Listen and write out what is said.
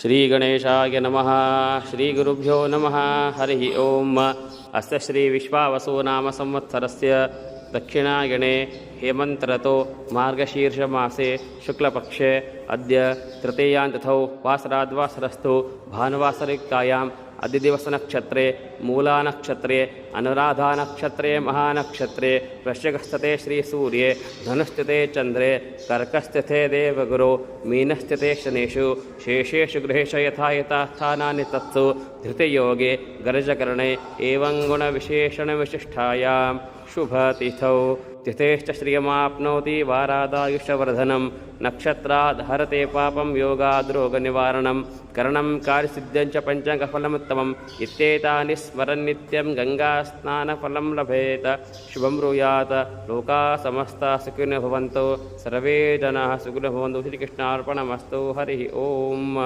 ಶ್ರೀಗಣೇಶಾಯ ನಮಃ. ಶ್ರೀಗುರುಭ್ಯೋ ನಮಃ. ಹರಿ ಓಂ. ಅಸ್ಯ ಶ್ರೀ ವಿಶ್ವಾವಸು ನಾಮ ಸಂವತ್ಸರಸ್ಯ ದಕ್ಷಿಣಾಯಣೆ ಹೇಮಂತರತೋ ಮಾರ್ಗಶೀರ್ಷಮಾಸೆ ಶುಕ್ಲಪಕ್ಷೆ ಅದ್ಯ ತೃತೀಯಾಂತಿಥೌ ವಾಸರಾದ್ವಾಸರಸ್ತು ಭಾನುವಾಸರಯುಕ್ತಾಯಾಂ ಅದಿದಿವಸನಕ್ಷತ್ರೆ ಮೂಲಾನಕ್ಷತ್ರೆ ಅನುರಾಧಾನಕ್ಷತ್ರೆ ಮಹಾನಕ್ಷತ್ರೆ ವೃಶ್ಚಿಕಸ್ಥಿತೆ ಶ್ರೀಸೂರ್ಯೆ ಧನುಸ್ಥಿತೆ ಚಂದ್ರೆ ಕರ್ಕಸ್ಥಿತೆ ದೇವಗುರು ಮೀನಸ್ಥಿತೆ ಶನೇಷು ಶೇಷೇಷು ಗೃಹೇಶ ಯಥಾ ಯಥಾಸ್ಥಾನಾನಿ ತತ್ಸು ಧೃತಿಯೋಗೆ ಗರಜಕರಣೆ ಏವಂ ಗುಣವಿಶೇಷಣವಿಶಿಷ್ಟಾಯಾಂ ಶುಭತಿಥೌ ತಿಥೇಶ್ಚ ಶ್ರಿಯಮಾಪ್ನೋತಿ ವಾರಾದಾಯುಷ್ಯವರ್ಧನಂ ನಕ್ಷತ್ರಾದ್ ಹರತೆ ಪಾಪಂ ಯೋಗಾದ್ರೋಗನಿವಾರಣಂ ಕರಣಂ ಕಾರ್ಯಸಿದ್ಧಂಚ ಪಂಚಾಂಗಫಲಮುತ್ತಮಂ ಇತ್ಯೇತಾನಿ ಸ್ಮರನ್ ನಿತ್ಯಂ ಗಂಗಾಸ್ನಾನಫಲಂ ಲಭೇತ. ಶುಭಂ ಬ್ರೂಯಾತ್. ಲೋಕಾ ಸಮಸ್ತಾ ಸುಖಿನೋ ಭವಂತು. ಸರ್ವೇ ಜನಾಃ ಸುಖಿನೋ ಭವಂತು. ಶ್ರೀಕೃಷ್ಣಾರ್ಪಣಮಸ್ತು. ಹರಿ ಓಂ.